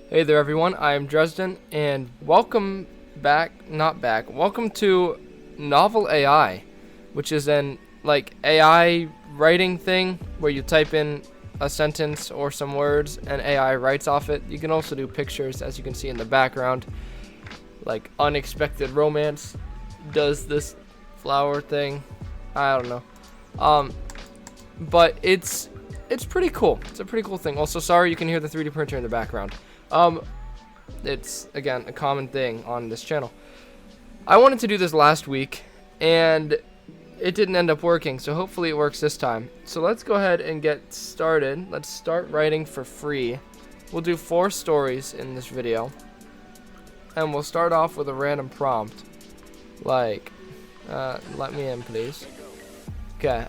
Hey there everyone, I am Dresden, and welcome welcome to Novel AI, which is an AI writing thing where you type in a sentence or some words and AI writes off it. You can also do pictures, as you can see in the background, like Unexpected Romance does this flower thing. I don't know. But it's pretty cool. It's a pretty cool thing. Also, sorry you can hear the 3D printer in the background. It's again a common thing on this channel. I wanted to do this last week and it didn't end up working, so hopefully it works this time. So let's go ahead and get started. Let's start writing for free. We'll do 4 stories in this video, and we'll start off with a random prompt like let me in, please. Okay,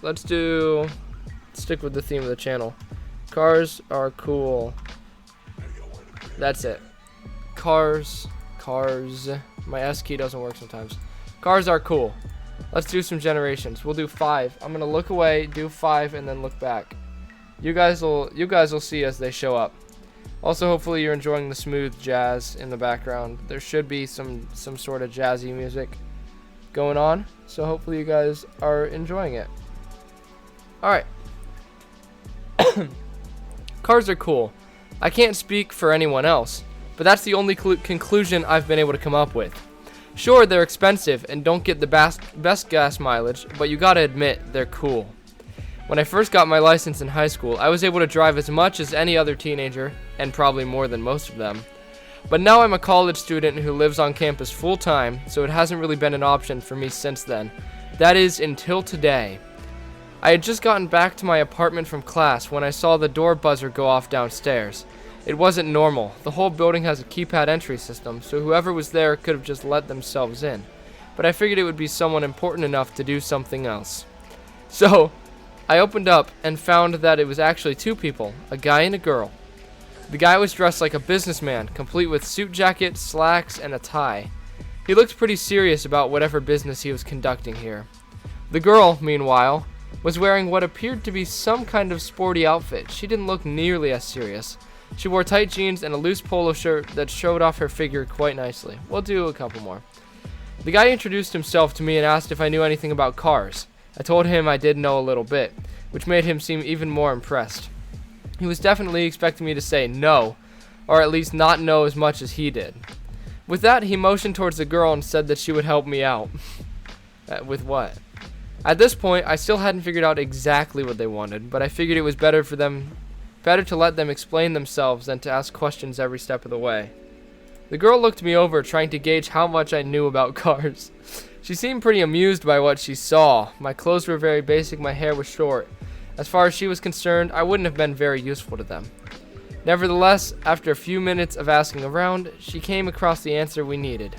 let's stick with the theme of the channel. Cars are cool. That's it. Cars. My S key doesn't work sometimes. Cars are cool. Let's do some generations. We'll do 5. I'm gonna look away, do 5, and then look back. You guys will see as they show up. Also, hopefully you're enjoying the smooth jazz in the background. There should be some sort of jazzy music going on, so hopefully you guys are enjoying it. All right. Cars are cool. I can't speak for anyone else, but that's the only conclusion I've been able to come up with. Sure, they're expensive and don't get the best gas mileage, but you gotta admit, they're cool. When I first got my license in high school, I was able to drive as much as any other teenager, and probably more than most of them. But now I'm a college student who lives on campus full time, so it hasn't really been an option for me since then. That is, until today. I had just gotten back to my apartment from class when I saw the door buzzer go off downstairs. It wasn't normal. The whole building has a keypad entry system, so whoever was there could have just let themselves in. But I figured it would be someone important enough to do something else. So, I opened up and found that it was actually 2 people, a guy and a girl. The guy was dressed like a businessman, complete with suit jacket, slacks, and a tie. He looked pretty serious about whatever business he was conducting here. The girl, meanwhile, was wearing what appeared to be some kind of sporty outfit. She didn't look nearly as serious. She wore tight jeans and a loose polo shirt that showed off her figure quite nicely. We'll do a couple more. The guy introduced himself to me and asked if I knew anything about cars. I told him I did know a little bit, which made him seem even more impressed. He was definitely expecting me to say no, or at least not know as much as he did. With that, he motioned towards the girl and said that she would help me out. With what? At this point, I still hadn't figured out exactly what they wanted, but I figured it was better to let them explain themselves than to ask questions every step of the way. The girl looked me over, trying to gauge how much I knew about cars. She seemed pretty amused by what she saw. My clothes were very basic, my hair was short. As far as she was concerned, I wouldn't have been very useful to them. Nevertheless, after a few minutes of asking around, she came across the answer we needed.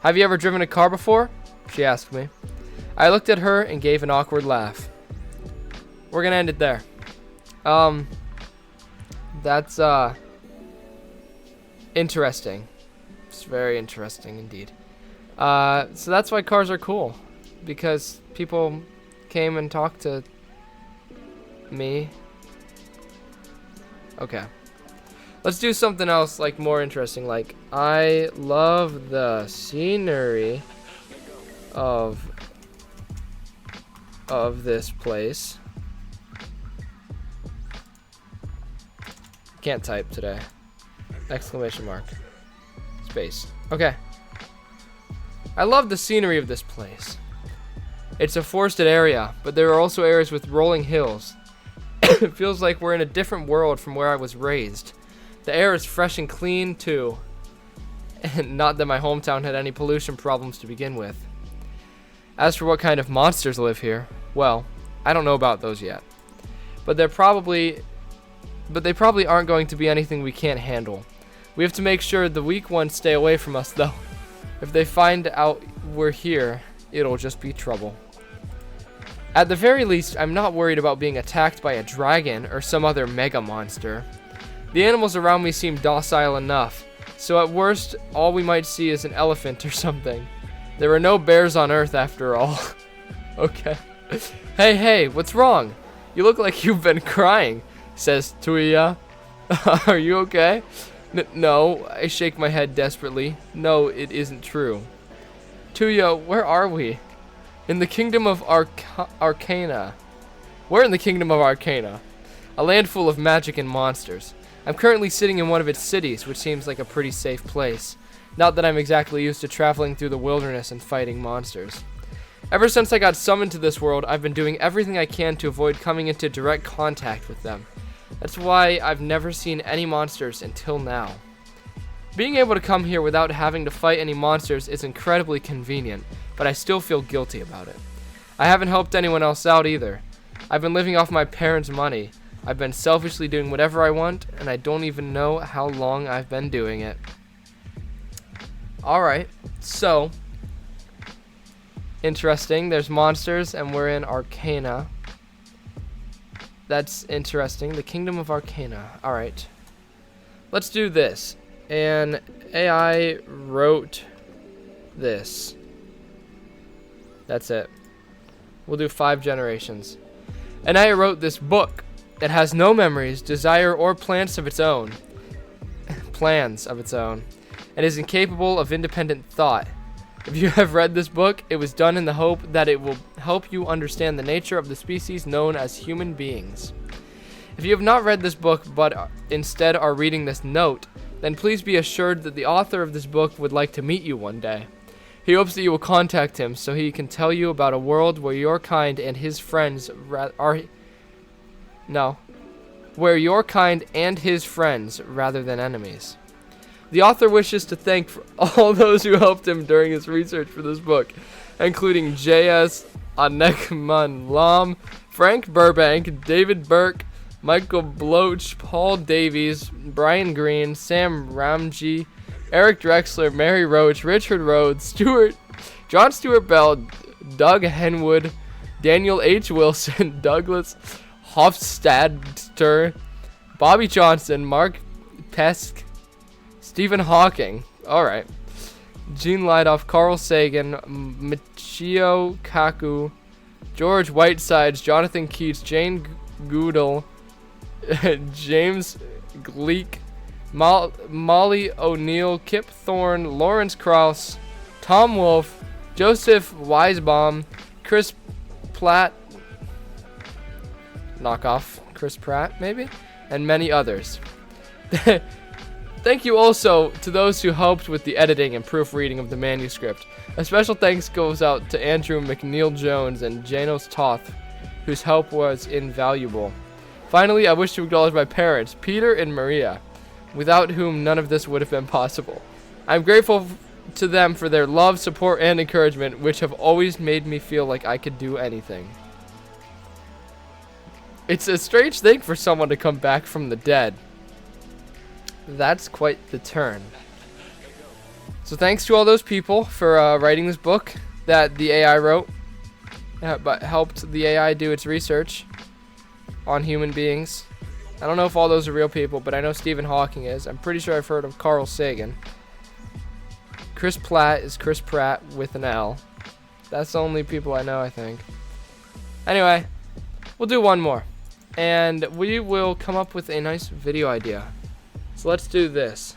"Have you ever driven a car before?" she asked me. I looked at her and gave an awkward laugh. We're gonna end it there. That's interesting. It's very interesting indeed. So that's why cars are cool, because people came and talked to me. Okay. Let's do something else, like more interesting, like I love the scenery of this place. Can't type today. Exclamation mark. Space. Okay. I love the scenery of this place. It's a forested area, but there are also areas with rolling hills. It feels like we're in a different world from where I was raised. The air is fresh and clean, too. And not that my hometown had any pollution problems to begin with. As for what kind of monsters live here, well, I don't know about those yet. But they probably aren't going to be anything we can't handle. We have to make sure the weak ones stay away from us, though. If they find out we're here, it'll just be trouble. At the very least, I'm not worried about being attacked by a dragon or some other mega monster. The animals around me seem docile enough, so at worst, all we might see is an elephant or something. There are no bears on Earth after all. Okay. Hey, what's wrong? You look like you've been crying. says Tuya. Are you okay? No, I shake my head desperately. No, it isn't true. Tuya, where are we? In the kingdom of Arcana. We're in the kingdom of Arcana, a land full of magic and monsters. I'm currently sitting in one of its cities, which seems like a pretty safe place. Not that I'm exactly used to traveling through the wilderness and fighting monsters. Ever since I got summoned to this world, I've been doing everything I can to avoid coming into direct contact with them. That's why I've never seen any monsters until now. Being able to come here without having to fight any monsters is incredibly convenient, but I still feel guilty about it. I haven't helped anyone else out either. I've been living off my parents' money. I've been selfishly doing whatever I want, and I don't even know how long I've been doing it. Alright, so interesting. There's monsters, and we're in Arcana. That's interesting. The Kingdom of Arcana. Alright. Let's do this. And AI wrote this. That's it. We'll do 5 generations. And AI wrote this book. It has no memories, desire, or plans of its own. And is incapable of independent thought. If you have read this book, it was done in the hope that it will help you understand the nature of the species known as human beings. If you have not read this book but instead are reading this note, then please be assured that the author of this book would like to meet you one day. He hopes that you will contact him so he can tell you about a world where your kind and his friends where your kind and his friends rather than enemies. The author wishes to thank all those who helped him during his research for this book, including J.S. Anekman Lam, Frank Burbank, David Burke, Michael Bloch, Paul Davies, Brian Green, Sam Ramji, Eric Drexler, Mary Roach, Richard Rhodes, John Stuart Bell, Doug Henwood, Daniel H. Wilson, Douglas Hofstadter, Bobby Johnson, Mark Pesk, Stephen Hawking, alright, Gene Lidoff, Carl Sagan, Michio Kaku, George Whitesides, Jonathan Keats, Jane Goodall, James Gleek, Molly O'Neill, Kip Thorne, Lawrence Krauss, Tom Wolfe, Joseph Weisbaum, Chris Platt, knockoff Chris Pratt maybe, and many others. Thank you also to those who helped with the editing and proofreading of the manuscript. A special thanks goes out to Andrew McNeil Jones and Janos Toth, whose help was invaluable. Finally, I wish to acknowledge my parents, Peter and Maria, without whom none of this would have been possible. I'm grateful to them for their love, support, and encouragement, which have always made me feel like I could do anything. It's a strange thing for someone to come back from the dead. That's quite the turn. So thanks to all those people for writing this book that the AI wrote, but helped the AI do its research on human beings. I don't know if all those are real people, but I know Stephen Hawking is. I'm pretty sure I've heard of Carl Sagan. Chris Platt is Chris Pratt with an L. That's the only people I know, I think. Anyway, we'll do one more. And we will come up with a nice video idea. So let's do this.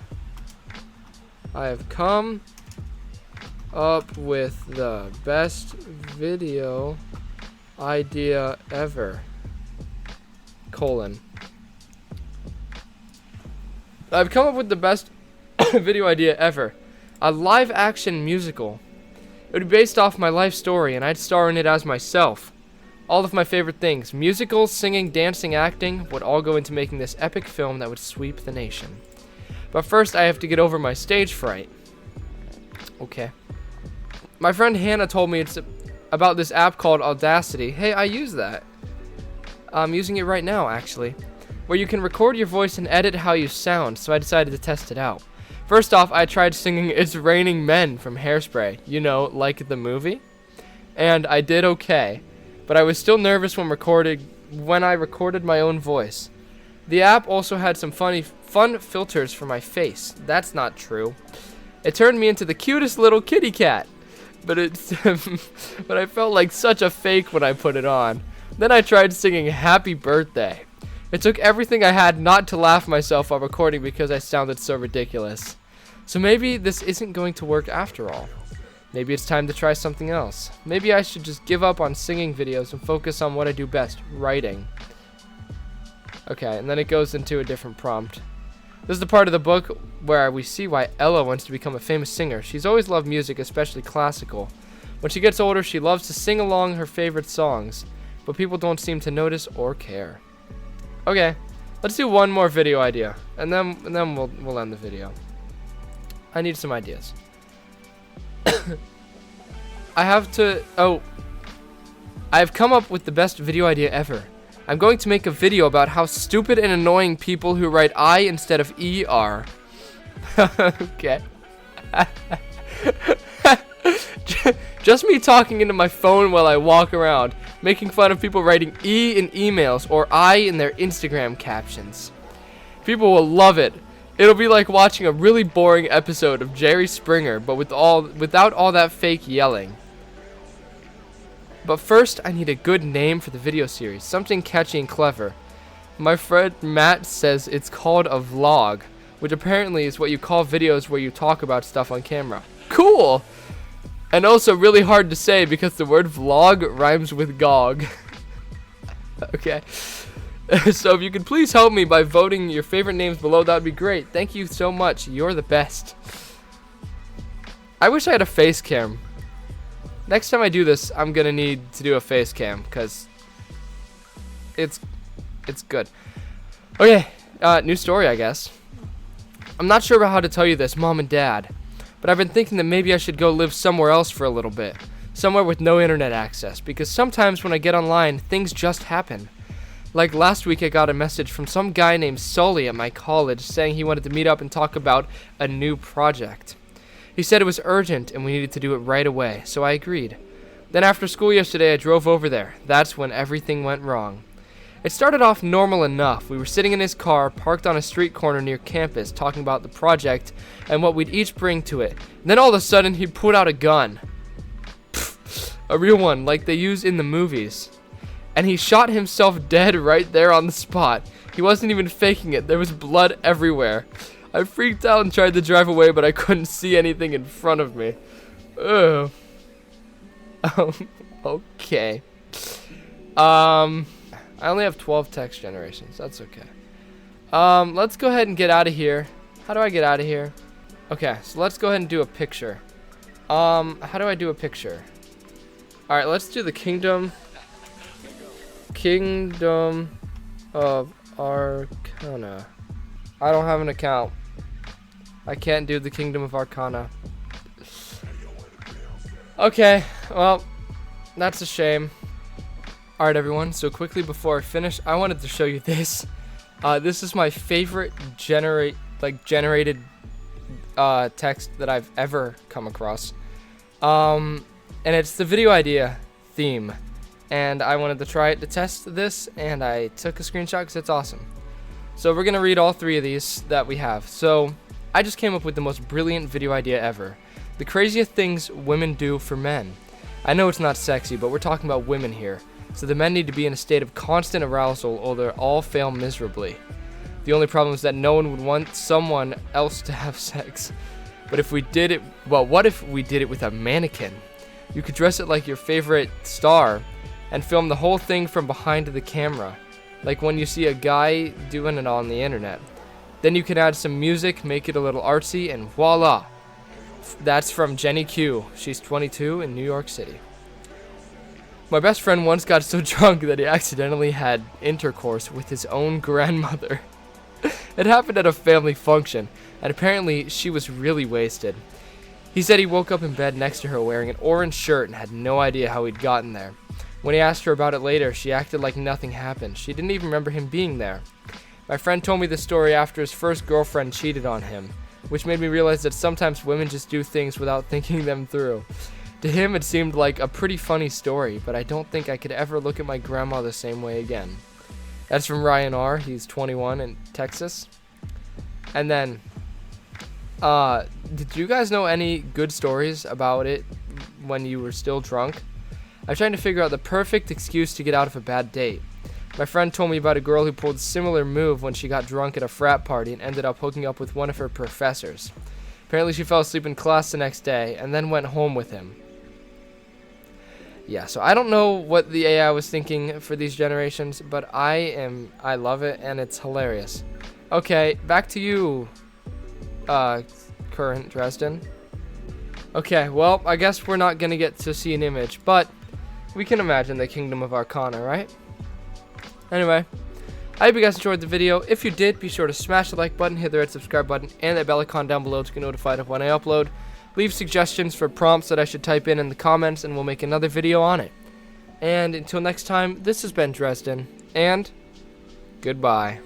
I have come up with the best video idea ever. I've come up with the best video idea ever. A live action musical. It would be based off my life story and I'd star in it as myself. All of my favorite things, musicals, singing, dancing, acting, would all go into making this epic film that would sweep the nation. But first, I have to get over my stage fright. Okay. My friend Hannah told me it's about this app called Audacity. Hey, I use that. I'm using it right now, actually. Where you can record your voice and edit how you sound, so I decided to test it out. First off, I tried singing It's Raining Men from Hairspray. You know, like the movie. And I did okay. But I was still nervous when I recorded my own voice. The app also had some fun filters for my face. That's not true. It turned me into the cutest little kitty cat. But I felt like such a fake when I put it on. Then I tried singing Happy Birthday. It took everything I had not to laugh myself while recording because I sounded so ridiculous. So maybe this isn't going to work after all. Maybe it's time to try something else. Maybe I should just give up on singing videos and focus on what I do best, writing. Okay, and then it goes into a different prompt. This is the part of the book where we see why Ella wants to become a famous singer. She's always loved music, especially classical. When she gets older, she loves to sing along her favorite songs, but people don't seem to notice or care. Okay, let's do one more video idea, and then we'll end the video. I need some ideas. I've come up with the best video idea ever. I'm going to make a video about how stupid and annoying people who write I instead of E are. Okay. Just me talking into my phone while I walk around, making fun of people writing E in emails or I in their Instagram captions. People will love it. It'll be like watching a really boring episode of Jerry Springer, but without all that fake yelling. But first, I need a good name for the video series, something catchy and clever. My friend Matt says it's called a vlog, which apparently is what you call videos where you talk about stuff on camera. Cool! And also really hard to say because the word vlog rhymes with GOG. Okay. So if you could please help me by voting your favorite names below, that would be great. Thank you so much. You're the best. I wish I had a face cam. Next time I do this, I'm gonna need to do a face cam because it's good. Okay, new story, I guess. I'm not sure about how to tell you this, Mom and Dad, but I've been thinking that maybe I should go live somewhere else for a little bit, somewhere with no internet access, because sometimes when I get online, things just happen. Like last week, I got a message from some guy named Sully at my college saying he wanted to meet up and talk about a new project. He said it was urgent and we needed to do it right away, so I agreed. Then after school yesterday, I drove over there. That's when everything went wrong. It started off normal enough. We were sitting in his car, parked on a street corner near campus, talking about the project and what we'd each bring to it. And then all of a sudden, he pulled out a gun. A real one, like they use in the movies. And he shot himself dead right there on the spot. He wasn't even faking it. There was blood everywhere. I freaked out and tried to drive away, but I couldn't see anything in front of me. Ugh. Okay. I only have 12 text generations. That's okay. Let's go ahead and get out of here. How do I get out of here? Okay, so let's go ahead and do a picture. How do I do a picture? Alright, let's do the Kingdom of Arcana. I don't have an account. I can't do the Kingdom of Arcana. Okay, well, that's a shame. Alright everyone, so quickly before I finish, I wanted to show you this. This is my favorite generated text that I've ever come across. And it's the video idea theme. And I wanted to try it to test this, and I took a screenshot because it's awesome. So we're going to read all three of these that we have. So I just came up with the most brilliant video idea ever. The craziest things women do for men. I know it's not sexy, but we're talking about women here. So the men need to be in a state of constant arousal or they'll all fail miserably. The only problem is that no one would want someone else to have sex. But if we did it, well, what if we did it with a mannequin? You could dress it like your favorite star and film the whole thing from behind the camera, like when you see a guy doing it on the internet. Then you can add some music, make it a little artsy, and voila! That's from Jenny Q. She's 22 in New York City. My best friend once got so drunk that he accidentally had intercourse with his own grandmother. It happened at a family function, and apparently she was really wasted. He said he woke up in bed next to her wearing an orange shirt and had no idea how he'd gotten there. When he asked her about it later, she acted like nothing happened. She didn't even remember him being there. My friend told me this story after his first girlfriend cheated on him, which made me realize that sometimes women just do things without thinking them through. To him, it seemed like a pretty funny story, but I don't think I could ever look at my grandma the same way again. That's from Ryan R. He's 21 in Texas. And then, did you guys know any good stories about it when you were still drunk? I'm trying to figure out the perfect excuse to get out of a bad date. My friend told me about a girl who pulled a similar move when she got drunk at a frat party and ended up hooking up with one of her professors. Apparently she fell asleep in class the next day and then went home with him. Yeah, so I don't know what the AI was thinking for these generations, but I love it and it's hilarious. Okay, back to you, current Dresden. Okay, well, I guess we're not gonna get to see an image, but we can imagine the Kingdom of Arcana, right? Anyway, I hope you guys enjoyed the video. If you did, be sure to smash the like button, hit the red subscribe button, and that bell icon down below to get notified of when I upload. Leave suggestions for prompts that I should type in the comments, and we'll make another video on it. And until next time, this has been Dresden, and goodbye.